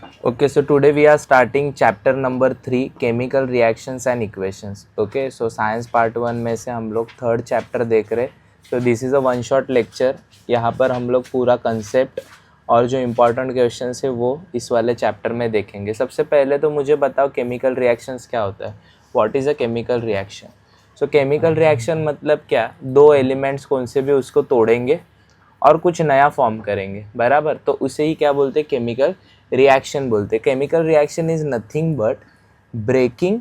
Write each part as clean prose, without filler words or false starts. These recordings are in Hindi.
Okay, so today we are starting chapter number 3 chemical reactions and equations. Okay, so science part 1 में से हम लोग थर्ड चैप्टर देख रहे. So this is a one shot lecture. यहाँ पर हम लोग पूरा कंसेप्ट और जो इम्पोर्टेंट क्वेश्चंस है वो इस वाले चैप्टर में देखेंगे. सबसे पहले तो मुझे बताओ केमिकल रिएक्शंस क्या होता है. What is a chemical reaction. So chemical reaction मतलब क्या, दो एलिमेंट्स कौन से भी उसको तोड़ेंगे और कुछ नया फॉर्म करेंगे, बराबर. तो उसे ही क्या बोलते हैं, केमिकल रिएक्शन बोलते हैं. Chemical reaction is nothing but breaking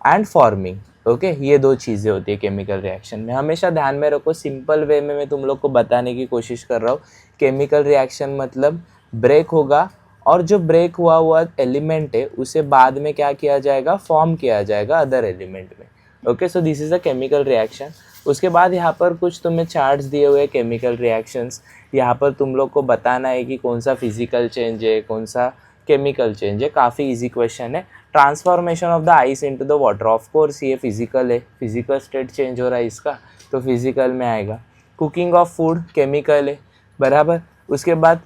and forming. Okay, ये दो चीज़ें होती है केमिकल रिएक्शन में. हमेशा ध्यान में रखो, सिंपल वे में मैं तुम लोग को बताने की कोशिश कर रहा हूँ. केमिकल रिएक्शन मतलब ब्रेक होगा और जो ब्रेक हुआ एलिमेंट है उसे बाद में क्या किया जाएगा, फॉर्म किया जाएगा अदर एलिमेंट में. Okay, so this is a chemical reaction. उसके बाद यहाँ पर कुछ तुम्हें चार्ट्स दिए हुए केमिकल रिएक्शंस. यहाँ पर तुम लोग को बताना है कि कौन सा फिजिकल चेंज है, कौन सा केमिकल चेंज है. काफ़ी इजी क्वेश्चन है. Transformation of the ice into the water, of course ये फिजिकल है, फिजिकल स्टेट चेंज हो रहा है इसका, तो फिजिकल में आएगा. कुकिंग ऑफ फूड केमिकल है, बराबर. उसके बाद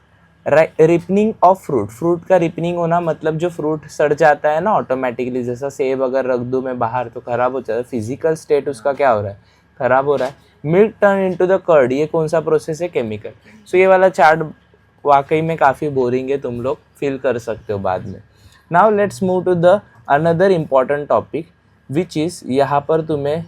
रिपनिंग ऑफ फ्रूट, फ्रूट का रिपनिंग होना मतलब जो फ्रूट सड़ जाता है ना ऑटोमेटिकली, जैसा सेब अगर रख दूँ मैं बाहर तो ख़राब हो जाता है, फिजिकल स्टेट उसका क्या हो रहा है, ख़राब हो रहा है. Milk turn into the curd, ये कौन सा प्रोसेस है, केमिकल. सो ये वाला चार्ट वाकई में काफ़ी बोरिंग है, तुम लोग फील कर सकते हो बाद में. Now let's move to the another important topic which is, यहाँ पर तुम्हें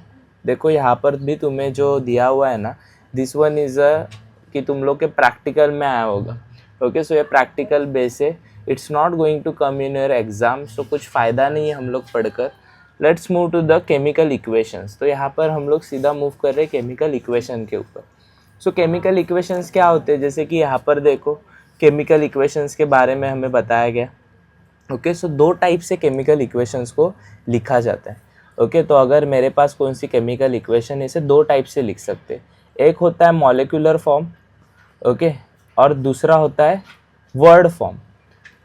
देखो, यहाँ पर भी तुम्हें जो दिया हुआ है ना, दिस वन इज़ अ कि तुम लोग के प्रैक्टिकल में आया होगा. ओके, सो ये प्रैक्टिकल बेस है, it's not going to come in your exam, so कुछ फ़ायदा नहीं है हम लोग पढ़कर. Let's move to the chemical equations. तो यहाँ पर हम लोग सीधा मूव कर रहे हैं केमिकल इक्वेशन के ऊपर. सो केमिकल इक्वेशंस क्या होते हैं, जैसे कि यहाँ पर देखो केमिकल इक्वेशंस के बारे में हमें बताया गया. ओके, सो दो टाइप से केमिकल इक्वेशंस को लिखा जाता है. ओके, तो अगर मेरे पास कौन सी केमिकल इक्वेशन है, इसे दो टाइप से लिख सकते हैं. एक होता है मॉलिक्यूलर फॉर्म, ओके, और दूसरा होता है वर्ड फॉर्म.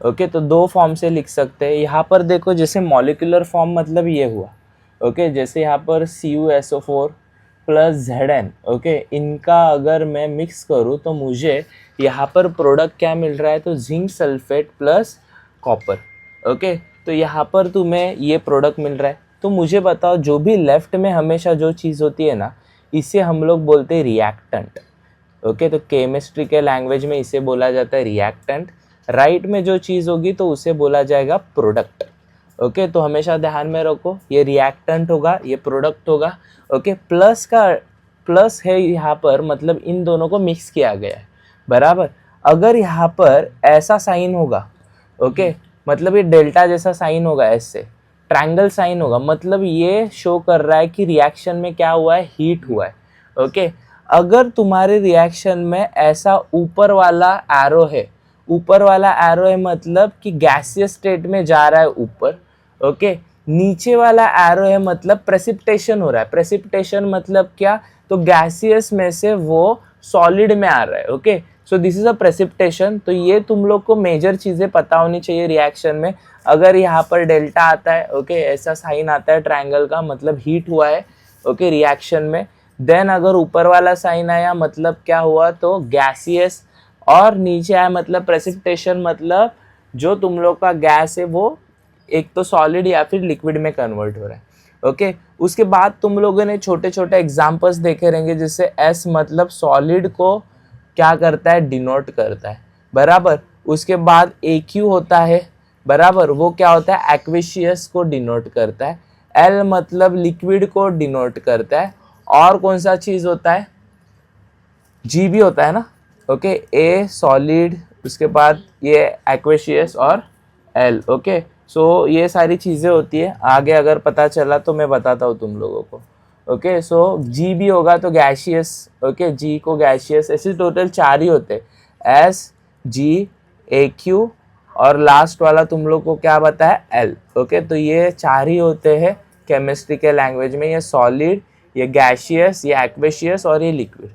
ओके, तो दो फॉर्म से लिख सकते हैं. यहाँ पर देखो, जैसे मॉलिक्यूलर फॉर्म मतलब ये हुआ. ओके, जैसे यहाँ पर CuSO4 प्लस Zn, ओके, इनका अगर मैं मिक्स करूँ तो मुझे यहाँ पर प्रोडक्ट क्या मिल रहा है, तो zinc sulphate plus copper. Okay, तो यहाँ पर तुम्हें ये प्रोडक्ट मिल रहा है. तो मुझे बताओ, जो भी लेफ्ट में हमेशा जो चीज़ होती है ना, इसे हम लोग बोलते हैं रिएक्टेंट. ओके, तो केमिस्ट्री के लैंग्वेज में इसे बोला जाता है रिएक्टेंट. राइट में जो चीज़ होगी तो उसे बोला जाएगा प्रोडक्ट. ओके, तो हमेशा ध्यान में रखो, ये रिएक्टेंट होगा, ये प्रोडक्ट होगा. ओके, प्लस का प्लस है यहाँ पर, मतलब इन दोनों को मिक्स किया गया है, बराबर. अगर यहाँ पर ऐसा साइन होगा, ओके, मतलब ये डेल्टा जैसा साइन होगा, ऐसे ट्रायंगल साइन होगा, मतलब ये शो कर रहा है कि रिएक्शन में क्या हुआ है, हीट हुआ है. ओके, अगर तुम्हारे रिएक्शन में ऐसा ऊपर वाला एरो है, ऊपर वाला एरो है मतलब कि गैसियस स्टेट में जा रहा है ऊपर. ओके, नीचे वाला एरो है मतलब प्रेसिपिटेशन हो रहा है. प्रेसिपिटेशन मतलब क्या, तो गैसियस में से वो सॉलिड में आ रहा है. Okay, so this is a precipitation. तो ये तुम लोग को मेजर चीज़ें पता होनी चाहिए रिएक्शन में. अगर यहाँ पर डेल्टा आता है, ओके, ऐसा साइन आता है ट्रायंगल का, मतलब हीट हुआ है. ओके, रिएक्शन में. देन अगर ऊपर वाला साइन आया मतलब क्या हुआ, तो गैसियस, और नीचे आया मतलब प्रेसिपिटेशन, मतलब जो तुम लोग का गैस है वो एक तो सॉलिड या फिर लिक्विड में कन्वर्ट हो रहा है. ओके, उसके बाद तुम लोगों ने छोटे छोटे एग्जांपल्स देखे रहेंगे, जैसे एस मतलब सॉलिड को क्या करता है, डिनोट करता है, बराबर. उसके बाद AQ होता है, बराबर, वो क्या होता है, एक्वेशियस को डिनोट करता है. L मतलब लिक्विड को डिनोट करता है. और कौन सा चीज़ होता है, G भी होता है ना. ओके, A सॉलिड, उसके बाद ये एक्वेशियस और L. ओके, सो ये सारी चीज़ें होती है. आगे अगर पता चला तो मैं बताता हूँ तुम लोगों को. ओके, सो G भी होगा तो गैशियस. ओके, G को गैशियस, ऐसे टोटल 4 ही होते हैं, S G AQ और लास्ट वाला तुम लोग को क्या बताया, L. ओके, तो ये 4 ही होते हैं केमिस्ट्री के लैंग्वेज में, ये सॉलिड, ये गैशियस, ये एक्वेशियस और ये लिक्विड.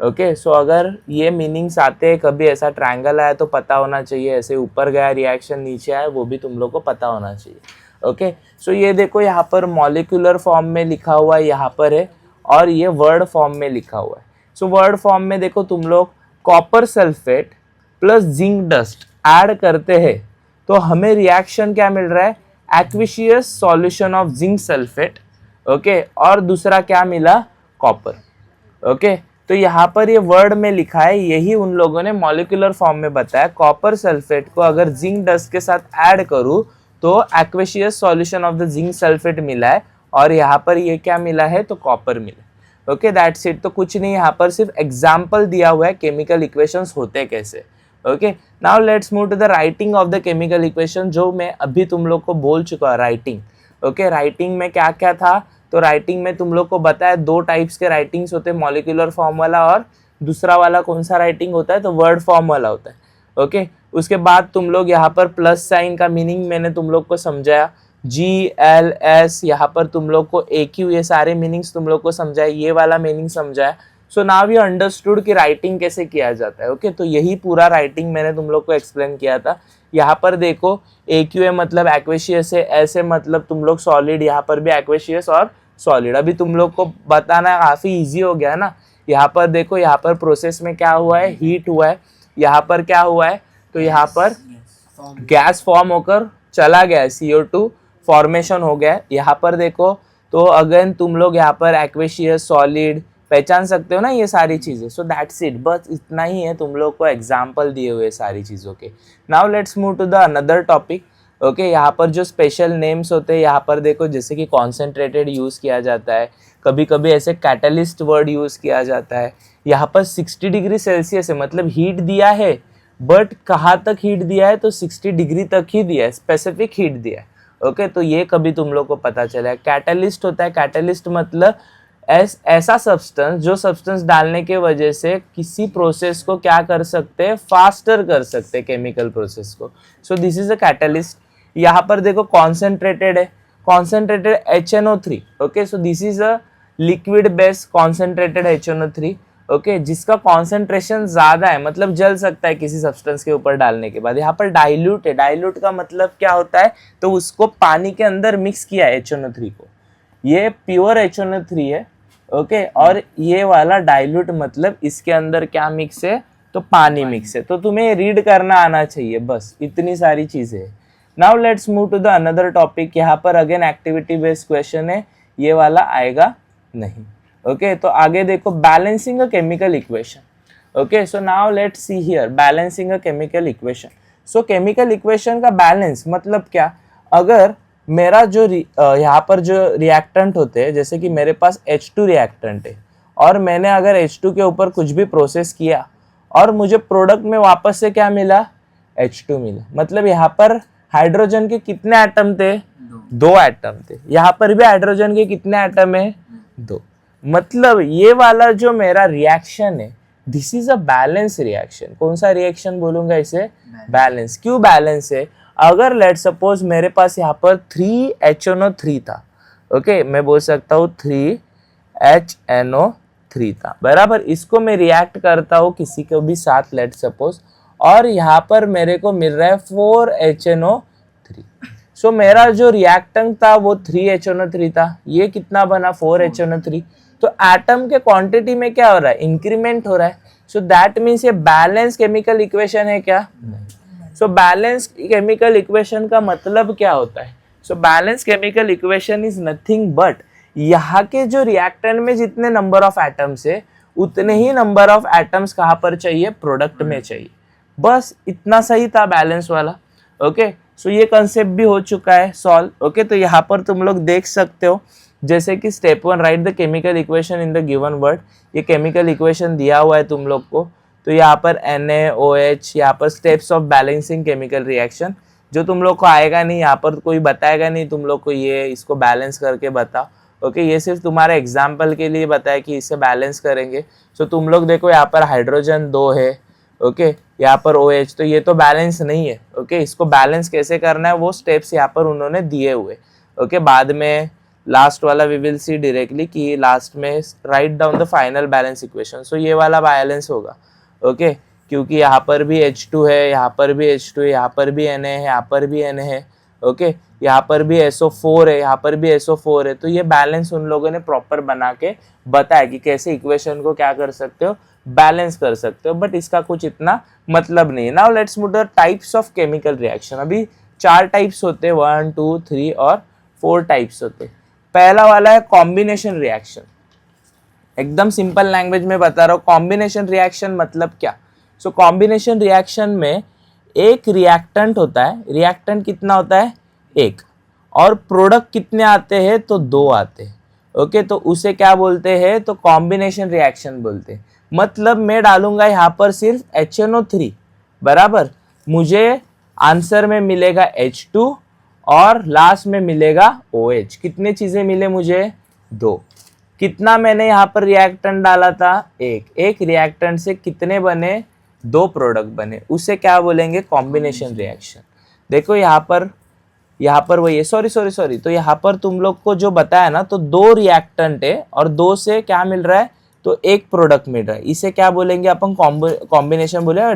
ओके, सो अगर ये मीनिंग्स आते हैं, कभी ऐसा ट्रायंगल आया तो पता होना चाहिए, ऐसे ऊपर गया रिएक्शन नीचे आया वो भी तुम लोग को पता होना चाहिए. ओके, सो ये देखो यहाँ पर मॉलिक्यूलर फॉर्म में लिखा हुआ है, यहाँ पर है, और ये वर्ड फॉर्म में लिखा हुआ है. सो वर्ड फॉर्म में देखो तुम लोग copper sulphate plus zinc dust add करते हैं तो हमें रिएक्शन क्या मिल रहा है, aqueous solution of zinc sulphate, okay, और दूसरा क्या मिला, कॉपर, ओके। तो यहाँ पर ये वर्ड में लिखा है, यही उन लोगों ने मॉलिक्यूलर फॉर्म में बताया, कॉपर सल्फेट को अगर जिंक डस्ट के साथ ऐड करूँ तो aqueous solution of the zinc sulphate मिला है, और यहाँ पर ये क्या मिला है, तो कॉपर मिला, ओके, दैट्स इट। तो कुछ नहीं, यहाँ पर सिर्फ एग्जाम्पल दिया हुआ है केमिकल इक्वेशंस होते कैसे, okay. Now let's move to the writing of the chemical equation, जो मैं अभी तुम लोग को बोल चुका, राइटिंग, ओके। राइटिंग में क्या क्या था, तो राइटिंग में तुम लोग को बताया दो टाइप्स के राइटिंग्स होते हैं, मॉलिक्यूलर फॉर्म वाला और दूसरा वाला कौन सा राइटिंग होता है, तो वर्ड फॉर्म वाला होता है, ओके। उसके बाद तुम लोग यहाँ पर प्लस साइन का मीनिंग मैंने तुम लोग को समझाया, GLS, यहाँ पर तुम लोग को AQ, ये सारे मीनिंग्स तुम लोग को समझाया, ये वाला मीनिंग समझाया। सो नाउ यू अंडरस्टूड कि राइटिंग कैसे किया जाता है, ओके। तो यही पूरा राइटिंग मैंने तुम लोग को एक्सप्लेन किया था। यहाँ पर देखो AQA मतलब एक्वेशियस है, ऐसे मतलब तुम लोग सॉलिड, यहाँ पर भी एक्वेशियस और सॉलिड। अभी तुम लोग को बताना काफ़ी ईजी हो गया ना। यहाँ पर देखो, यहाँ पर प्रोसेस में क्या हुआ है, हीट हुआ है, यहाँ पर क्या हुआ है, तो यहाँ पर गैस फॉर्म होकर चला गया है, CO2 फॉर्मेशन हो गया है। यहाँ पर देखो, तो अगेन तुम लोग यहाँ पर एक्वेशियस, सॉलिड पहचान सकते हो ना ये सारी चीज़ें। सो दैट्स इट, बस इतना ही है, तुम लोग को एग्जाम्पल दिए हुए सारी चीज़ों के। Now let's move to the another topic, okay. यहाँ पर जो स्पेशल नेम्स होते हैं, यहाँ पर देखो, जैसे कि कॉन्सेंट्रेटेड यूज़ किया जाता है, कभी कभी ऐसे कैटलिस्ट वर्ड यूज़ किया जाता है। यहाँ पर 60 डिग्री सेल्सियस है, मतलब हीट दिया है, बट कहाँ तक हीट दिया है, तो 60 डिग्री तक ही दिया है, स्पेसिफिक हीट दिया है, ओके। तो ये कभी तुम लोग को पता चला है। कैटलिस्ट होता है, कैटलिस्ट मतलब ऐसा सब्सटेंस, जो सब्सटेंस डालने के वजह से किसी प्रोसेस को क्या कर सकते हैं, फास्टर कर सकते हैं केमिकल प्रोसेस को। सो दिस इज अ कैटलिस्ट। यहाँ पर देखो कॉन्सेंट्रेटेड है, concentrated HNO3, okay. So this is a liquid base concentrated HNO3, okay, जिसका कॉन्सेंट्रेशन ज़्यादा है, मतलब जल सकता है किसी सब्सटेंस के ऊपर डालने के बाद। यहाँ पर डाइल्यूट है, डाइल्यूट का मतलब क्या होता है, तो उसको पानी के अंदर मिक्स किया है HNO3 को, ये प्योर HNO3 है, ओके। और ये वाला डाइल्यूट मतलब इसके अंदर क्या मिक्स है, तो पानी मिक्स है। तो तुम्हें रीड करना आना चाहिए, बस इतनी सारी चीज़ें हैं। Now let's move to the another topic. यहाँ पर अगेन एक्टिविटी बेस्ड क्वेश्चन है, ये वाला आएगा नहीं, ओके। तो आगे देखो, balancing a chemical equation, okay. So now let's see here, balancing a chemical equation. So chemical equation का बैलेंस मतलब क्या, अगर मेरा जो यहाँ पर जो रिएक्टेंट होते हैं, जैसे कि मेरे पास H2 रिएक्टेंट है, और मैंने अगर H2 के ऊपर कुछ भी प्रोसेस किया और मुझे प्रोडक्ट में वापस से क्या मिला, H2 मिला, मतलब यहाँ पर हाइड्रोजन के कितने एटम थे, दो एटम थे। यहाँ पर भी हाइड्रोजन के कितने एटम है, दो। मतलब ये वाला जो मेरा रिएक्शन है, this is a balance reaction. कौन सा रिएक्शन बोलूंगा इसे, बैलेंस। क्यों बैलेंस है, अगर लेट सपोज मेरे पास यहाँ पर 3HNO3 था, ओके, मैं बोल सकता हूँ 3HNO3 था, बराबर। इसको मैं रिएक्ट करता हूँ किसी को भी साथ, लेट सपोज, और यहाँ पर मेरे को मिल रहा है 4HNO3। सो मेरा जो रिएक्टेंट था वो 3HNO3 था, ये कितना बना, 4HNO3। तो एटम के क्वांटिटी में क्या हो रहा है, इंक्रीमेंट हो रहा है। सो दैट मीन्स ये बैलेंस केमिकल इक्वेशन है क्या, सो बैलेंस केमिकल इक्वेशन का मतलब क्या होता है, so balance chemical equation is nothing but, यहाँ के जो रिएक्टेंट में जितने नंबर ऑफ एटम्स है, उतने ही नंबर ऑफ एटम्स कहाँ पर चाहिए, प्रोडक्ट में चाहिए। बस इतना सही था बैलेंस वाला, ओके। सो ये कंसेप्ट भी हो चुका है सॉल्व, ओके। तो यहाँ पर तुम लोग देख सकते हो, जैसे कि step 1 right the chemical equation in the given word. ये केमिकल इक्वेशन दिया हुआ है तुम लोग को, तो यहाँ पर NaOH, यहाँ पर steps of balancing chemical reaction, जो तुम लोग को आएगा नहीं, यहाँ पर कोई बताएगा नहीं तुम लोग को, ये इसको बैलेंस करके बताओ, ओके। ये सिर्फ तुम्हारे एग्जाम्पल के लिए बताया कि इसे बैलेंस करेंगे। सो तुम लोग देखो, यहाँ पर हाइड्रोजन 2 है, ओके, यहाँ पर OH, तो ये तो बैलेंस नहीं है, ओके। इसको बैलेंस कैसे करना है, वो स्टेप्स यहाँ पर उन्होंने दिए हुए, ओके। बाद में लास्ट वाला वी विल सी डायरेक्टली कि लास्ट में write down the final balance equation. So ये वाला बैलेंस होगा, ओके, क्योंकि यहाँ पर भी H2 है, यहाँ पर भी H2 है, यहाँ पर भी Na है, यहाँ पर भी Na है, ओके। यहाँ पर भी SO4 है, यहाँ पर भी SO4 है। तो ये बैलेंस उन लोगों ने प्रॉपर बना के बताया कि कैसे इक्वेशन को क्या कर सकते हो, बैलेंस कर सकते हो, बट इसका कुछ इतना मतलब नहीं है। Now let's move the types of chemical reaction. अभी 4 टाइप्स होते हैं, 1 2 3 और 4 टाइप्स होते हैं। पहला वाला है कॉम्बिनेशन रिएक्शन। एकदम सिंपल लैंग्वेज में बता रहा हूँ, कॉम्बिनेशन रिएक्शन मतलब क्या। सो कॉम्बिनेशन रिएक्शन में एक रिएक्टेंट होता है, रिएक्टेंट कितना होता है, एक, और प्रोडक्ट कितने आते हैं, तो 2 आते हैं। ओके, तो उसे क्या बोलते हैं, तो कॉम्बिनेशन रिएक्शन बोलते हैं। मतलब मैं डालूंगा यहाँ पर सिर्फ HNO3, बराबर, मुझे आंसर में मिलेगा H2 और लास्ट में मिलेगा OH। कितने चीजें मिले मुझे, 2। कितना मैंने यहाँ पर रिएक्टेंट डाला था, एक रिएक्टेंट से कितने बने, 2 प्रोडक्ट बने, उसे क्या बोलेंगे, कॉम्बिनेशन रिएक्शन। देखो यहाँ पर वही सॉरी, तो यहाँ पर तुम लोग को जो बताया ना, तो 2 रिएक्टेंट है और 2 से क्या मिल रहा है, तो 1 प्रोडक्ट मिल रहा है, इसे क्या बोलेंगे अपन, कॉम्बिनेशन बोले।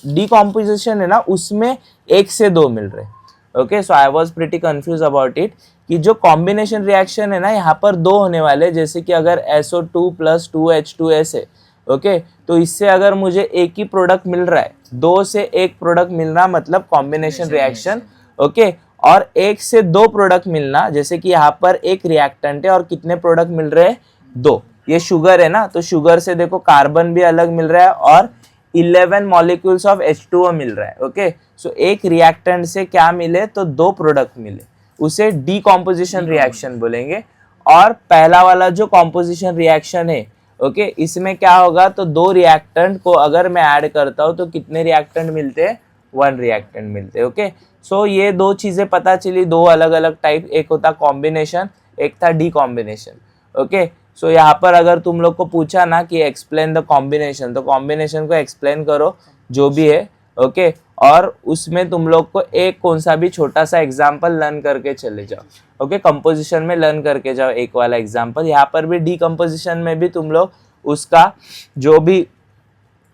डीकॉम्पोजिशन है ना, उसमें 1 से 2 मिल रहे हैं। Okay, so I was pretty confuse about it कि जो कॉम्बिनेशन रिएक्शन है ना, यहाँ पर 2 होने वाले, जैसे कि अगर SO2 + 2H2S है, ओके, तो इससे अगर मुझे एक ही प्रोडक्ट मिल रहा है, 2 से 1 प्रोडक्ट मिलना मतलब कॉम्बिनेशन रिएक्शन। ओके, और 1 से 2 प्रोडक्ट मिलना, जैसे कि यहाँ पर एक रिएक्टेंट है और कितने प्रोडक्ट मिल रहे हैं, 2। ये शुगर है ना, तो शुगर से देखो कार्बन भी अलग मिल रहा है और 11 मॉलिक्यूल्स ऑफ H2O मिल रहा है। ओके, सो एक रिएक्टेंट से क्या मिले, तो 2 प्रोडक्ट मिले, उसे डीकॉम्पोजिशन रिएक्शन बोलेंगे। और पहला वाला जो कॉम्पोजिशन रिएक्शन है, ओके, इसमें क्या होगा, तो 2 रिएक्टेंट को अगर मैं ऐड करता हूँ तो कितने रिएक्टेंट मिलते हैं, 1 रिएक्टेंट मिलते हैं। ओके, सो ये 2 चीजें पता चली, 2 अलग अलग टाइप, एक होता कॉम्बिनेशन, एक था डीकॉम्बिनेशन। ओके, सो यहाँ पर अगर तुम लोग को पूछा ना कि एक्सप्लेन द कॉम्बिनेशन, तो कॉम्बिनेशन को एक्सप्लेन करो जो भी है। ओके, और उसमें तुम लोग को एक कौन सा भी छोटा सा एग्जाम्पल लर्न करके चले जाओ। ओके, कंपोजिशन में लर्न करके जाओ एक वाला एग्जाम्पल। यहाँ पर भी डीकम्पोजिशन में भी तुम लोग उसका जो भी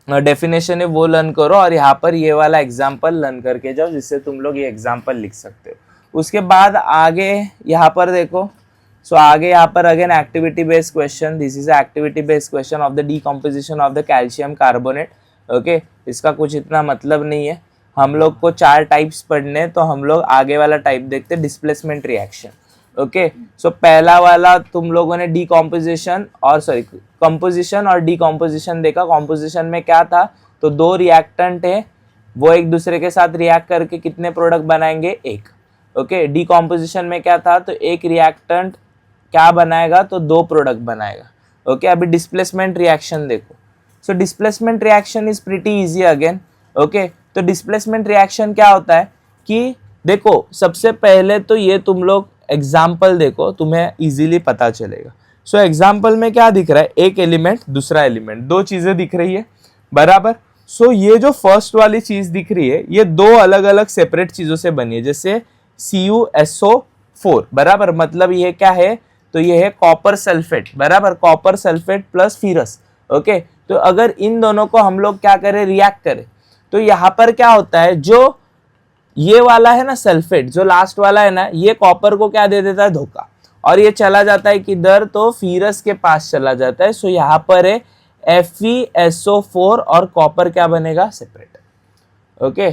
डेफिनेशन है वो लर्न करो, और यहाँ पर ये वाला एग्जाम्पल लर्न करके जाओ, जिससे तुम लोग ये एग्जाम्पल लिख सकते हो। उसके बाद आगे यहाँ पर देखो, सो आगे यहाँ पर again activity based question. This is activity based question of the decomposition of the calcium carbonate. Okay, इसका कुछ इतना मतलब नहीं है, हम लोग को 4 टाइप्स पढ़ने, तो हम लोग आगे वाला टाइप देखते हैं, डिस्प्लेसमेंट रिएक्शन। ओके, सो पहला वाला तुम लोगों ने डीकम्पोजिशन और कंपोजिशन और डीकम्पोजिशन देखा। कंपोजिशन में क्या था, तो 2 रिएक्टेंट है, वो एक दूसरे के साथ रिएक्ट करके कितने प्रोडक्ट बनाएंगे, 1। ओके, डीकम्पोजिशन में क्या था, तो एक रिएक्टेंट क्या बनाएगा, तो 2 प्रोडक्ट बनाएगा। ओके, अभी डिस्प्लेसमेंट रिएक्शन देखो। So displacement reaction is pretty easy again. Okay, तो डिस्प्लेसमेंट रिएक्शन क्या होता है कि देखो, सबसे पहले तो ये तुम लोग एग्जाम्पल देखो, तुम्हें इजीली पता चलेगा। सो एग्जाम्पल में क्या दिख रहा है, एक एलिमेंट दूसरा एलिमेंट, 2 चीजें दिख रही है, बराबर। सो ये जो फर्स्ट वाली चीज दिख रही है, ये 2 अलग अलग सेपरेट चीजों से बनी है, जैसे CuSO4, बराबर, मतलब ये क्या है, तो ये है कॉपर सल्फेट, बराबर, कॉपर सल्फेट प्लस फीरस। ओके, तो अगर इन दोनों को हम लोग क्या करें, रिएक्ट करें, तो यहाँ पर क्या होता है, जो ये वाला है ना सल्फेट, जो लास्ट वाला है ना, ये कॉपर को क्या दे देता है, धोखा, और ये चला जाता है किधर, तो फीरस के पास चला जाता है। सो यहाँ पर है FeSO4 और कॉपर क्या बनेगा, separate. Okay,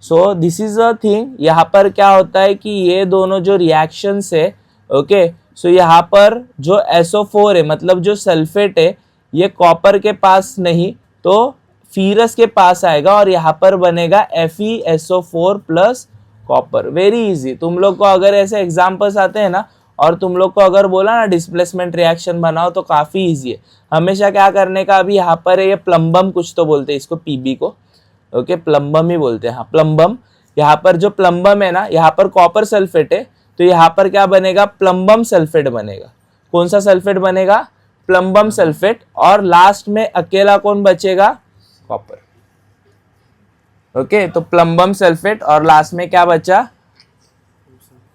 so this is a thing. यहाँ पर क्या होता है कि ये दोनों जो रिएक्शंस है, ओके, सो यहाँ पर जो SO4 है, मतलब जो सल्फेट है, ये कॉपर के पास नहीं तो फीरस के पास आएगा, और यहाँ पर बनेगा FeSO4 plus copper. Very easy. तुम लोग को अगर ऐसे एग्जाम्पल्स आते हैं ना, और तुम लोग को अगर बोला ना डिस्प्लेसमेंट रिएक्शन बनाओ, तो काफी इजी है। हमेशा क्या करने का, अभी यहाँ पर है ये प्लम्बम कुछ तो बोलते हैं इसको, PB को। ओके, प्लम्बम ही बोलते हैं, हाँ प्लम्बम। यहाँ पर जो प्लम्बम है ना, यहाँ पर कॉपर सल्फेट है, तो यहाँ पर क्या बनेगा, प्लम्बम सल्फेट बनेगा। कौन सा सल्फेट बनेगा, प्लम्बम सल्फेट, और लास्ट में अकेला कौन बचेगा, कॉपर। ओके, तो प्लम्बम सल्फेट और लास्ट में क्या बचा,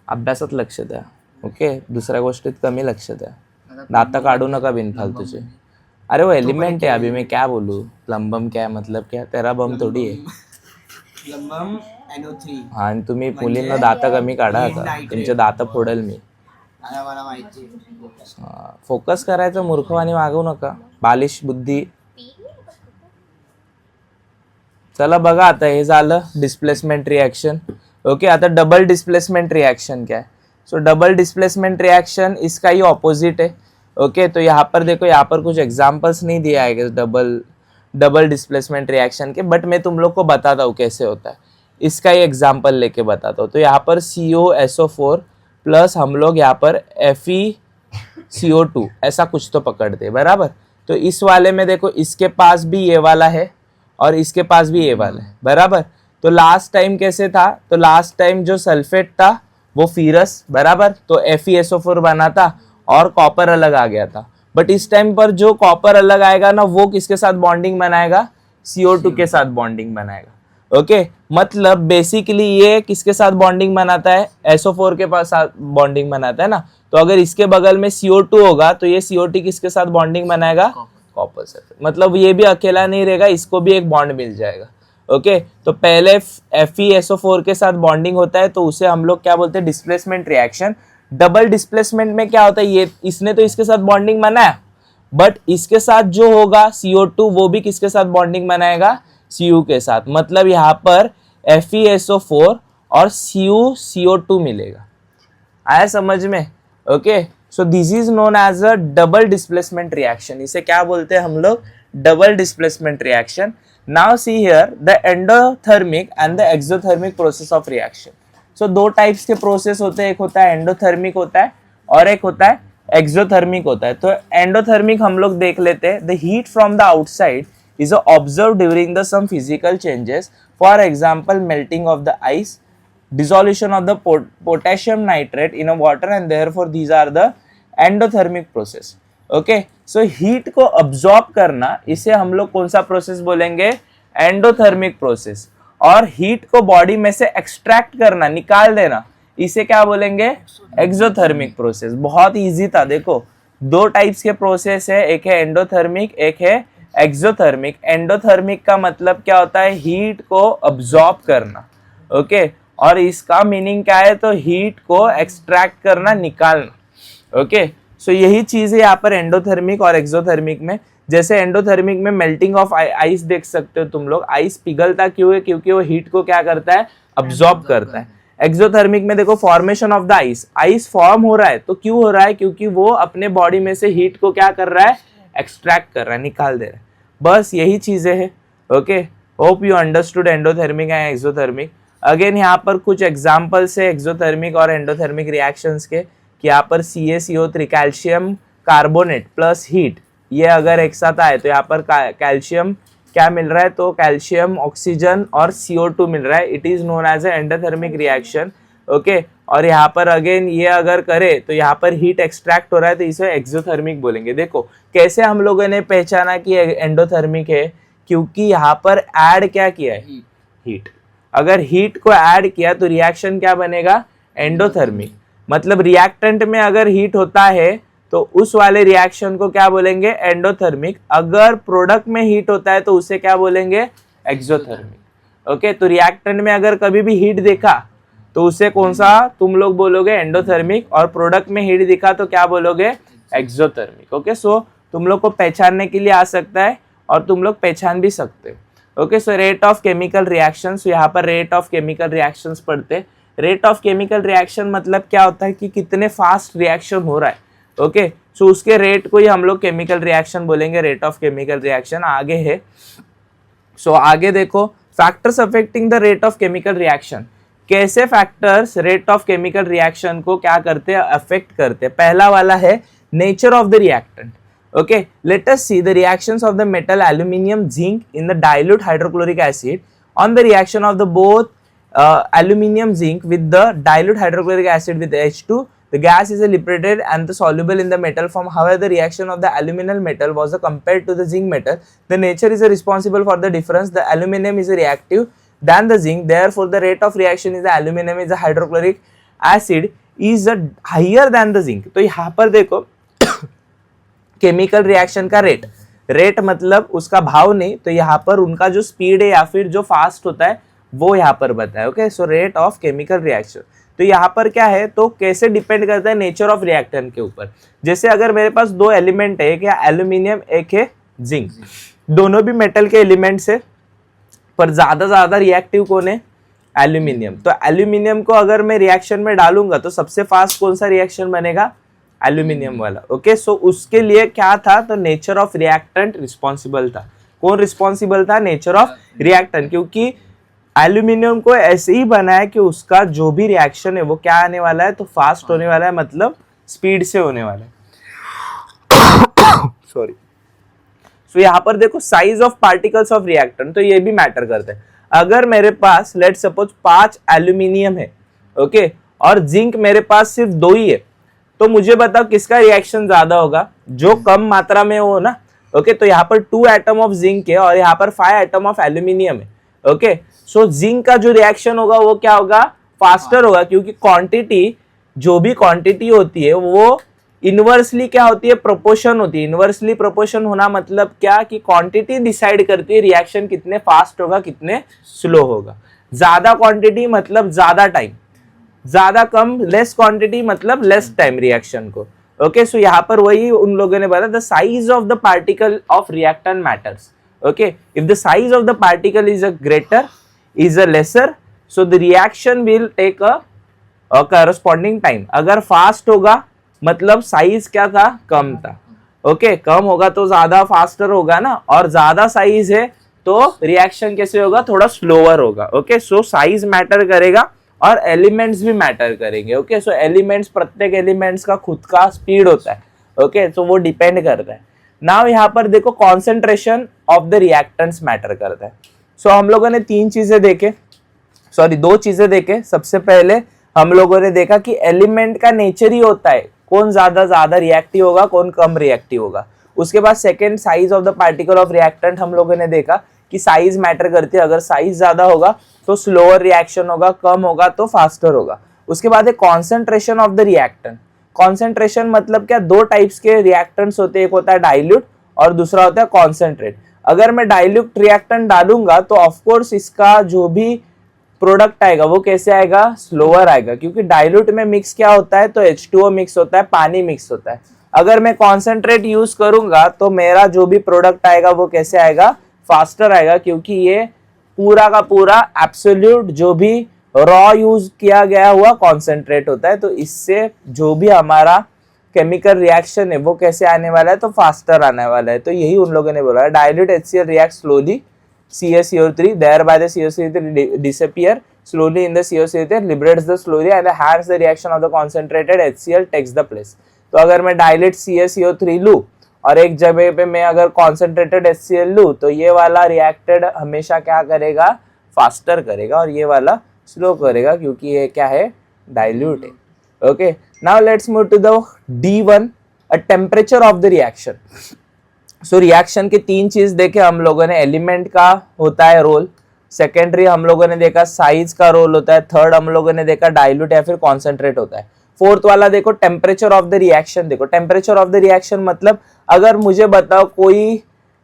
अभ्यासात लक्ष द्या। ओके, दुसऱ्या गोष्टीत कमी लक्ष द्या, दाता काढू नका बिनफालतूचे। अरे वो एलिमेंट है, अभी मैं क्या बोलूँ, प्लम्बम क्या है, मतलब क्या, तेरा बम थोडी आहे। Plumbum NO3. हा, आणि तुम्ही मुलींना दाता कमी काढा आता, तुमचे दात फोडेल मी। मला माहिती. फोकस करायचं, मूर्खवाणी वागवू नका, बालिश बुद्धी चला बघा आता हे झालं डिस्प्लेसमेंट रिएक्शन. ओके, आता डबल डिस्प्लेसमेंट रिएक्शन क्या है. सो डबल डिस्प्लेसमेंट रिएक्शन इसका ही ऑपोजिट है. ओके, तो यहाँ पर देखो, यहाँ पर कुछ एग्जांपल्स नहीं दिया है डबल डिस्प्लेसमेंट रिएक्शन के, बट मैं तुम लोग को बताता हूँ कैसे होता है. इसका ही एग्जाम्पल लेके बताता हूँ. तो यहाँ पर COSO4 प्लस हम लोग यहाँ पर FeCO2 ऐसा कुछ तो पकड़ते, बराबर. तो इस वाले में देखो, इसके पास भी ये वाला है और इसके पास भी ये वाला है, बराबर. तो लास्ट टाइम कैसे था, तो लास्ट टाइम जो सल्फेट था वो फीरस, बराबर, तो FeSO4 बना था और कॉपर अलग आ गया था. बट इस टाइम पर जो कॉपर अलग आएगा ना, वो किसके साथ बॉन्डिंग बनाएगा, CO2 के साथ बॉन्डिंग बनाएगा. ओके, मतलब बेसिकली ये किसके साथ बॉन्डिंग बनाता है, SO4 के पास साथ बॉन्डिंग बनाता है ना. तो अगर इसके बगल में CO2 होगा तो ये CO2 किसके साथ बॉन्डिंग बनाएगा, कॉपर से. मतलब ये भी अकेला नहीं रहेगा, इसको भी एक बॉन्ड मिल जाएगा. ओके, तो पहले FeSO4 के साथ बॉन्डिंग होता है तो उसे हम लोग क्या बोलते हैं, डिस्प्लेसमेंट रिएक्शन. डबल डिस्प्लेसमेंट में क्या होता है, ये इसने तो इसके साथ बॉन्डिंग बनाया, बट इसके साथ जो होगा CO2 वो भी किसके साथ बॉन्डिंग बनाएगा, Cu के साथ. मतलब यहाँ पर FeSO4 और CO2 मिलेगा. आया समझ में. Okay, so this is known as a double displacement reaction. इसे क्या बोलते हैं हम लोग, double displacement reaction. Now see here the endothermic and the exothermic process of reaction. So दो टाइप्स के प्रोसेस होते हैं, एक होता है एंडोथर्मिक होता है और एक होता है एक्सोथर्मिक होता है. तो एंडोथर्मिक हम लोग देख लेते हैं. The heat from the outside is observed during the some physical changes, for example melting of the ice, dissolution of the potassium nitrate in a water, and therefore these are the endothermic process. Okay, so heat को absorb करना, इसे हम लोग कौन सा प्रोसेस बोलेंगे, एंडोथर्मिक प्रोसेस. और हीट को बॉडी में से एक्सट्रैक्ट करना, निकाल देना, इसे क्या बोलेंगे, एक्सोथर्मिक प्रोसेस. बहुत इजी था. देखो दो टाइप्स के प्रोसेस है, एक है एंडोथर्मिक, एक है एक्सोथर्मिक. एंडोथर्मिक का मतलब क्या होता है, हीट को अब्सॉर्ब करना. ओके, और इसका मीनिंग क्या है, तो हीट को एक्सट्रैक्ट करना, निकालना. ओके, सो यही चीज है यहाँ पर एंडोथर्मिक और एक्सोथर्मिक में. जैसे एंडोथर्मिक में मेल्टिंग ऑफ आइस देख सकते हो तुम लोग. आइस पिघलता क्यों है, क्योंकि वो हीट को क्या करता है, अब्सॉर्ब करता है. एक्सोथर्मिक में देखो formation of the ice, ice form हो रहा है तो क्यों हो रहा है, क्योंकि वो अपने बॉडी में से हीट को क्या कर रहा है, एक्सट्रैक्ट कर रहा है, निकाल दे रहा है. बस यही चीजें हैं. Okay, hope you understood endothermic and exothermic. Again यहाँ पर कुछ एग्जांपल्स है एक्सोथर्मिक और एंडोथर्मिक रिएक्शंस के, कि यहाँ पर CaCO3 calcium carbonate plus heat, ये अगर एक साथ आए तो यहाँ पर कैल्शियम क्या मिल रहा है, तो कैल्शियम, ऑक्सीजन और CO2 मिल रहा है. It is known as a endothermic reaction. Okay, और यहाँ पर अगेन ये अगर करे तो यहाँ पर हीट एक्सट्रैक्ट हो रहा है तो इसे एक्सोथर्मिक बोलेंगे. देखो कैसे हम लोगों ने पहचाना कि एंडोथर्मिक है, क्योंकि यहाँ पर ऐड क्या किया है, हीट. अगर हीट को ऐड किया तो रिएक्शन क्या बनेगा, एंडोथर्मिक. मतलब रिएक्टेंट में अगर हीट होता है तो उस वाले रिएक्शन को क्या बोलेंगे, एंडोथर्मिक. अगर प्रोडक्ट में हीट होता है तो उसे क्या बोलेंगे, एक्सोथर्मिक. ओके, तो रिएक्टेंट में अगर कभी भी हीट देखा तो उसे कौन सा तुम लोग बोलोगे, एंडोथर्मिक. और प्रोडक्ट में हीट दिखा तो क्या बोलोगे, एक्सोथर्मिक. ओके, सो तुम लोग को पहचानने के लिए आ सकता है और तुम लोग पहचान भी सकते हो. Okay, so rate of chemical reactions, यहाँ पर रेट ऑफ केमिकल रिएक्शंस पढ़ते. रेट ऑफ केमिकल रिएक्शन मतलब क्या होता है कि कितने फास्ट रिएक्शन हो रहा है. ओके, सो उसके रेट को ही हम लोग केमिकल रिएक्शन बोलेंगे, रेट ऑफ केमिकल रिएक्शन. आगे है, सो आगे देखो factors affecting the rate of chemical reaction. कैसे factors rate of chemical reaction को क्या करते हैं, अफेक्ट करते हैं. पहला वाला है nature of the reactant. Okay, let us see the reactions of the metal aluminium zinc in the dilute hydrochloric acid on the reaction of the both aluminum zinc with the dilute hydrochloric acid with H2. The gas is liberated and the soluble in the metal form. However, the reaction of the aluminum metal was compared to the zinc metal. The nature is responsible for the difference. The aluminum is reactive than the zinc. Therefore, the rate of reaction is the aluminum is the hydrochloric acid is higher than the zinc. तो यहाँ पर देखो केमिकल रिएक्शन का रेट मतलब उसका भाव नहीं, तो यहाँ पर उनका जो स्पीड है या फिर जो फास्ट होता है वो यहाँ पर बताया. Okay, so rate of chemical reaction. तो यहाँ पर क्या है, तो कैसे डिपेंड करता है, नेचर ऑफ रिएक्टेंट के ऊपर. जैसे अगर मेरे पास दो एलिमेंट है, एक है एल्यूमिनियम, एक है जिंक, दोनों भी मेटल के एलिमेंट्स है. पर ज्यादा रिएक्टिव कौन है? एल्यूमिनियम। तो एल्यूमिनियम को अगर मैं रिएक्शन में डालूंगा तो सबसे फास्ट कौन सा रिएक्शन बनेगा? एल्यूमिनियम वाला। ओके, सो उसके लिए क्या था? तो नेचर ऑफ रिएक्टेंट रिस्पॉन्सिबल था। कौन रिस्पॉन्सिबल था? नेचर ऑफ रिएक्टेंट, क्योंकि एल्यूमिनियम को ऐसे ही बनाया कि उसका जो भी रिएक्शन है वो क्या आने वाला है? तो फास्ट होने वाला है, मतलब स्पीड से होने वाला है। सॉरी। सो यहाँ पर देखो size of particles of reactant, तो ये भी मैटर करता है। अगर मेरे पास लेट सपोज 5 एल्यूमिनियम है, ओके, और जिंक मेरे पास सिर्फ 2 ही है, तो मुझे बताओ किसका रिएक्शन ज्यादा होगा? जो कम मात्रा में हो ना। ओके, तो यहाँ पर 2 एटम ऑफ जिंक है और यहाँ पर 5 एटम ऑफ एल्यूमिनियम है। ओके, सो जिंक का जो रिएक्शन होगा वो क्या होगा? फास्टर होगा, क्योंकि क्वांटिटी, जो भी क्वांटिटी होती है वो इनवर्सली क्या होती है? प्रोपोर्शन होती है। इनवर्सली प्रोपोर्शन होना मतलब क्या? कि क्वांटिटी डिसाइड करती है रिएक्शन कितने फास्ट होगा, कितने स्लो होगा। ज्यादा क्वांटिटी मतलब ज्यादा टाइम, ज्यादा कम लेस क्वांटिटी मतलब लेस टाइम रिएक्शन को। ओके, सो यहाँ पर वही उन लोगों ने बताया, the size of the particle of reactant matters. Okay, if the size of the particle is a greater, is a lesser, so the reaction will take a corresponding time. अगर फास्ट होगा मतलब साइज क्या था? कम था। ओके, कम होगा तो ज्यादा फास्टर होगा ना, और ज्यादा साइज है तो रिएक्शन कैसे होगा? थोड़ा स्लोअर होगा। ओके, सो साइज मैटर करेगा और एलिमेंट्स भी मैटर करेंगे। ओके, सो एलिमेंट्स, प्रत्येक एलिमेंट्स का खुद का स्पीड होता है। ओके, सो वो डिपेंड करता है। नाउ यहाँ पर देखो concentration of the reactants matter करता है। सो हम लोगों ने 2 चीजें देखे। सबसे पहले हम लोगों ने देखा कि एलिमेंट का नेचर ही होता है कौन ज्यादा रिएक्टिव होगा, कौन कम रिएक्टिव होगा। उसके बाद second, size of the particle of reactant हम लोगों ने देखा कि साइज मैटर करती है। अगर साइज ज्यादा होगा तो स्लोअर रिएक्शन होगा, कम होगा तो फास्टर होगा। उसके बाद है concentration of the reactant. Concentration मतलब क्या? 2 टाइप्स के रिएक्टेंट्स होते हैं, एक होता है डाइल्यूट और दूसरा होता है कॉन्सेंट्रेट। अगर मैं डाइल्यूट रिएक्टेंट डालूंगा तो ऑफकोर्स इसका जो भी प्रोडक्ट आएगा वो कैसे आएगा? स्लोअर आएगा, क्योंकि डाइल्यूट में मिक्स क्या होता है? तो H2O मिक्स होता है, पानी मिक्स होता है। अगर मैं कॉन्सेंट्रेट यूज करूंगा तो मेरा जो भी प्रोडक्ट आएगा वो कैसे आएगा? फास्टर आएगा, क्योंकि ये पूरा का पूरा एब्सोल्यूट जो भी रॉ यूज किया गया हुआ कॉन्सेंट्रेट होता है। तो इससे जो भी हमारा केमिकल रिएक्शन है वो कैसे आने वाला है? तो फास्टर आने वाला है। तो यही उन लोगों ने बोला है, dilute HCl react slowly CaCO3, thereby the CaCO3 disappear slowly in the CaCO3, liberates the slowly and hence the reaction of the concentrated HCl takes the place. तो अगर मैं डाइल्यूट CaCO3 लूँ और एक जगह पे मैं अगर कॉन्सेंट्रेटेड HCl लूँ तो ये वाला रिएक्टेड हमेशा क्या करेगा? फास्टर करेगा, और ये वाला स्लो करेगा, क्योंकि ये क्या है? डाइल्यूट है। Okay, now let's move to the D1, a temperature of the reaction. So reaction के 3 चीज देखे हम लोगों ने। एलिमेंट का होता है रोल, सेकेंडरी हम लोगों ने देखा साइज का रोल होता है, थर्ड हम लोगों ने देखा डाइल्यूट या फिर कॉन्सेंट्रेट होता है, फोर्थ वाला देखो टेम्परेचर ऑफ द रिएक्शन। देखो टेम्परेचर ऑफ द रिएक्शन मतलब अगर मुझे बताओ कोई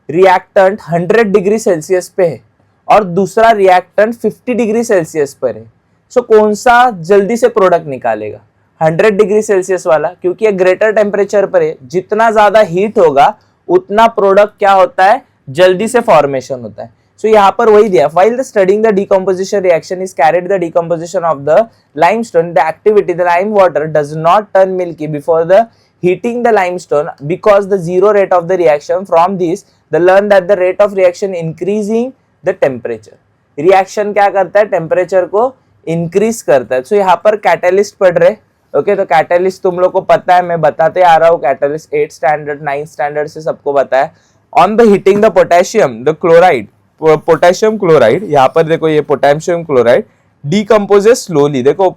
रिएक्टेंट 100 डिग्री सेल्सियस पे है और दूसरा रिएक्टेंट 50 डिग्री सेल्सियस पर है, सो कौन सा जल्दी से प्रोडक्ट निकालेगा? 100 डिग्री सेल्सियस वाला, क्योंकि ये ग्रेटर टेम्परेचर पर है। जितना ज्यादा हीट होगा उतना प्रोडक्ट क्या होता है? जल्दी से फॉर्मेशन होता है। सो यहाँ पर वही दिया, while the studying the decomposition reaction is carried the decomposition of the limestone, the activity the lime water does not turn milky before the heating the limestone because the zero rate of the reaction. From this the learn that the rate of reaction increasing the temperature. Reaction क्या करता है? टेम्परेचर को इंक्रीज करता है। सो यहाँ पर कैटलिस्ट पढ़ रहे। ओके, तो कैटलिस्ट तुम लोग को पता है, मैं बताते आ रहा हूँ। कैटलिस्ट 8 स्टैंडर्ड 9 स्टैंडर्ड से सबको पता है। On the heating the potassium the chloride, potassium chloride, यहाँ पर देखो ये पोटेशियम क्लोराइड डीकम्पोजेस स्लोली। देखो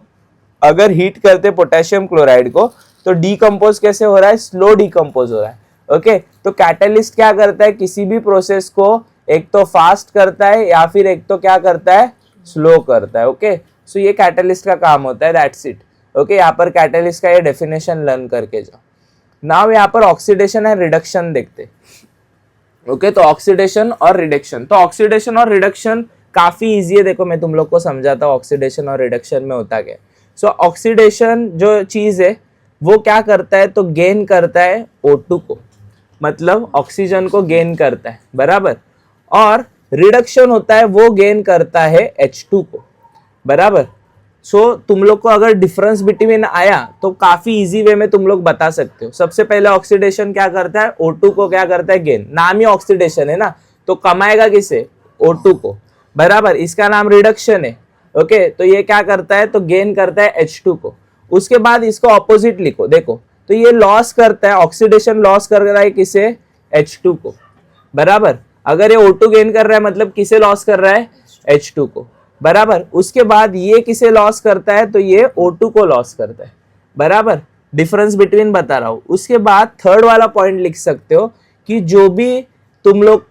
अगर हीट करते पोटेशियम क्लोराइड को तो डीकम्पोज कैसे हो रहा है? स्लो डीकम्पोज हो रहा है। ओके, तो कैटलिस्ट क्या करता है? किसी भी प्रोसेस को एक तो फास्ट करता है या फिर एक तो क्या करता है? स्लो करता है। ओके, सो ये कैटलिस्ट का काम होता है, दैट्स इट। ओके, यहाँ पर कैटलिस्ट का ये डेफिनेशन लर्न करके जाओ। नाउ यहाँ पर ऑक्सीडेशन एंड रिडक्शन देखते। ओके, तो ऑक्सीडेशन और रिडक्शन, तो ऑक्सीडेशन और रिडक्शन काफी इजी है। देखो मैं तुम लोग को समझाता हूँ ऑक्सीडेशन और रिडक्शन में होता क्या। सो ऑक्सीडेशन जो चीज है वो क्या करता है? तो गेन करता है O2 को, मतलब ऑक्सीजन को गेन करता है, बराबर। और रिडक्शन होता है वो गेन करता है H2 को, बराबर। सो तुम लोग को अगर डिफरेंस बिटवीन आया तो काफी इजी वे में तुम लोग बता सकते हो। सबसे पहले ऑक्सीडेशन क्या करता है, O2 को क्या करता है, गेन। नाम ही ऑक्सीडेशन है ना, तो कमाएगा किसे, O2 को, बराबर। इसका नाम रिडक्शन है, ओके। तो ये क्या करता है, तो गेन करता है H2 को। उसके बाद इसको ऑपोजिट लिखो, देखो, तो ये लॉस करता है, ऑक्सीडेशन लॉस कर रहा है किसे, H2 को, बराबर। अगर ये O2 गेन कर रहा है मतलब किसे लॉस कर रहा है, H2 को, बराबर। उसके बाद ये किसे लॉस करता है, तो ये O2 को लॉस करता है, बराबर। डिफरेंस बिटवीन बता रहा हूं। उसके बाद थर्ड वाला पॉइंट लिख सकते हो कि जो भी तुम लोग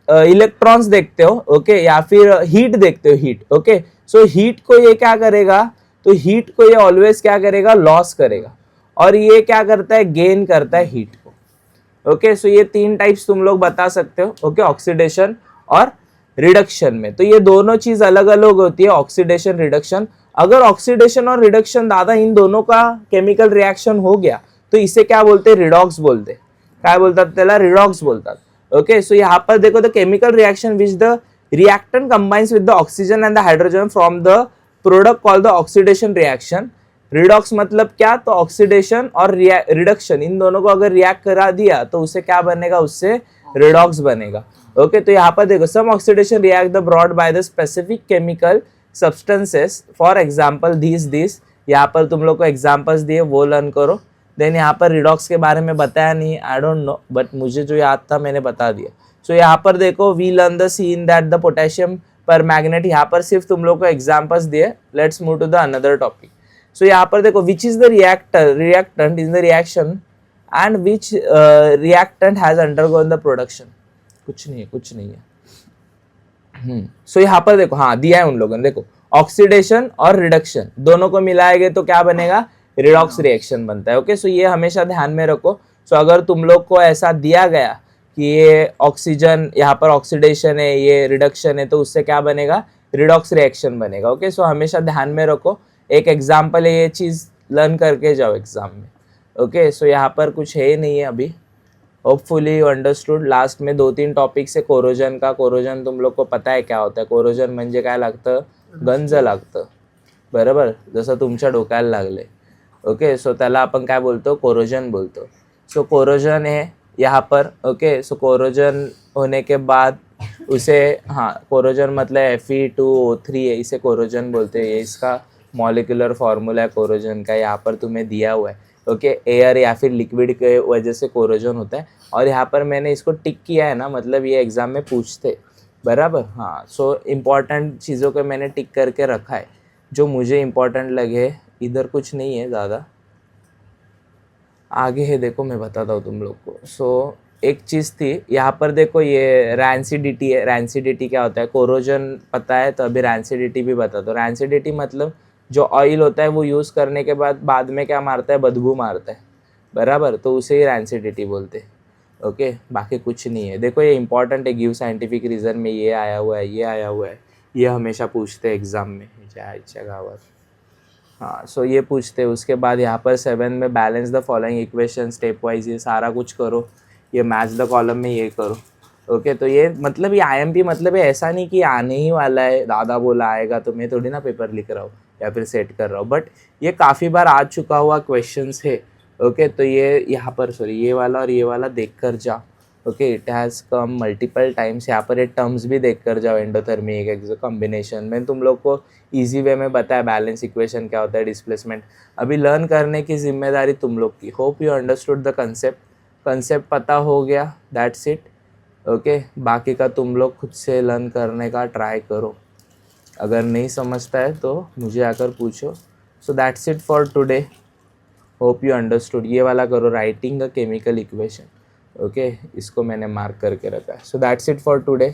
इलेक्ट्रॉन्स देखते हो, ओके, या फिर हीट देखते हो, हीट, ओके। सो हीट को ये क्या करेगा, तो हीट को ये ऑलवेज क्या करेगा, लॉस करेगा, और ये क्या करता है, गेन करता है हीट को, ओके। सो ये तीन टाइप्स तुम लोग बता सकते हो, ओके, ऑक्सीडेशन और रिडक्शन में। तो ये दोनों चीज अलग अलग होती है, ऑक्सीडेशन रिडक्शन। अगर ऑक्सीडेशन और रिडक्शन दादा इन दोनों का केमिकल रिएक्शन हो गया तो इसे क्या बोलते, रिडॉक्स बोलते। क्या बोलतात त्याला, रिडॉक्स बोलतात, ओके। सो यहाँ पर देखो, the chemical reaction which the reactant combines with the oxygen and the hydrogen from the product called the oxidation reaction. Redox मतलब क्या, तो ऑक्सीडेशन और रिडक्शन इन दोनों को अगर रिएक्ट करा दिया तो उसे क्या बनेगा, उससे रिडॉक्स बनेगा, ओके। तो यहाँ पर देखो, some oxidation react the broad by the specific chemical substances, for example this. यहाँ पर तुम लोग को एग्जांपल्स दिए, वो लर्न करो। देन यहाँ पर रिडॉक्स के बारे में बताया नहीं, आई डोंट नो, बट मुझे जो याद था मैंने बता दिया। सो यहाँ पर देखो, we learn the seen that the potassium permanganate, यहाँ पर सिर्फ तुम लोग को एग्जांपल्स दिए। Let's move to the another topic. So यहाँ पर देखो, which is the reactant in the reaction and which reactant has undergone the production. कुछ नहीं है। सो यहाँ पर देखो, हाँ दिया है उन लोगों ने, देखो, ऑक्सीडेशन और रिडक्शन दोनों को मिलाएंगे तो क्या बनेगा, रिडॉक्स रिएक्शन बनता है, ओके। सो ये हमेशा ध्यान में रखो। सो अगर तुम लोग को ऐसा दिया गया कि ये ऑक्सीजन, यहाँ पर ऑक्सीडेशन है, ये रिडक्शन है, तो उससे क्या बनेगा, रिडॉक्स रिएक्शन बनेगा, ओके। सो हमेशा ध्यान में रखो। एक एग्जाम्पल है, ये चीज लर्न करके जाओ एग्जाम में, ओके। सो यहाँ पर कुछ है ही नहीं है अभी। Hopefully you understood. लास्ट में 2-3 टॉपिक से कोरोजन का, कोरोजन तुम लोग को पता है क्या होता है, कोरोजन म्हणजे काय लागतं, गंज लागतं, बरोबर, जसं तुमच्या डोक्याला लागले, ओके। सो त्याला आपण काय बोलतो, कोरोजन बोलतो। सो कोरोजन है यहाँ पर, ओके। सो कोरोजन होने के बाद उसे, हाँ, कोरोजन मतलब Fe2O3 है, इसे कोरोजन बोलते हैं। ये इसका मॉलिक्यूलर फॉर्मूला है कोरोजन का, यहाँ पर तुम्हें दिया हुआ है, ओके। एयर या फिर लिक्विड के वजह से कोरोजन होता है, और यहाँ पर मैंने इसको टिक किया है ना, मतलब ये एग्जाम में पूछते, बराबर, हाँ। सो इम्पॉर्टेंट चीज़ों को मैंने टिक करके रखा है, जो मुझे इम्पॉर्टेंट लगे। इधर कुछ नहीं है ज़्यादा, आगे है, देखो मैं बताता हूँ तुम लोग को। सो एक चीज़ थी यहाँ पर, देखो ये रैंसिडिटी है। रैंसिडिटी क्या होता है, कोरोजन पता है तो अभी रैंसिडिटी भी बता दो। रैंसिडिटी मतलब जो ऑयल होता है वो यूज़ करने के बाद में क्या मारता है, बदबू मारता है, बराबर, तो उसे ही रैंसिडिटी बोलते हैं, ओके। बाकी कुछ नहीं है। देखो ये इंपॉर्टेंट है, गिव साइंटिफिक रीज़न में ये आया हुआ है, ये आया हुआ है, ये हमेशा पूछते हैं एग्जाम में, जायच्या गावात, हाँ। सो ये पूछते हैं। उसके बाद यहाँ पर 7 में balance the following equation step wise, ये सारा कुछ करो। ये मैच द कॉलम में ये करो, ओके। तो ये मतलब ये IMP मतलब है, ऐसा नहीं कि आने ही वाला है, दादा बोला आएगा, तो मैं थोड़ी ना पेपर लिख रहा हूँ या फिर सेट कर रहा हूँ, बट ये काफ़ी बार आ चुका हुआ क्वेश्चंस है, ओके। तो ये यहाँ पर, सॉरी, ये वाला और ये वाला देख कर जाओ, okay. It has come multiple times. यहाँ पर ये टर्म्स भी देख कर जाओ, एंडोथर्मी एक कॉम्बिनेशन। मैंने तुम लोग को ईजी वे में बताया बैलेंस इक्वेशन क्या होता है, डिस्प्लेसमेंट। अभी लर्न करने की जिम्मेदारी तुम लोग की। Hope you understood the concept पता हो गया, दैट्स इट, ओके। बाकी का तुम लोग खुद से लर्न करने का ट्राई करो। अगर नहीं समझता है तो मुझे आकर पूछो। So that's it for today, hope you understood. ये वाला करो, writing a chemical equation, okay. इसको मैंने मार्क करके रखा है। So that's it for today.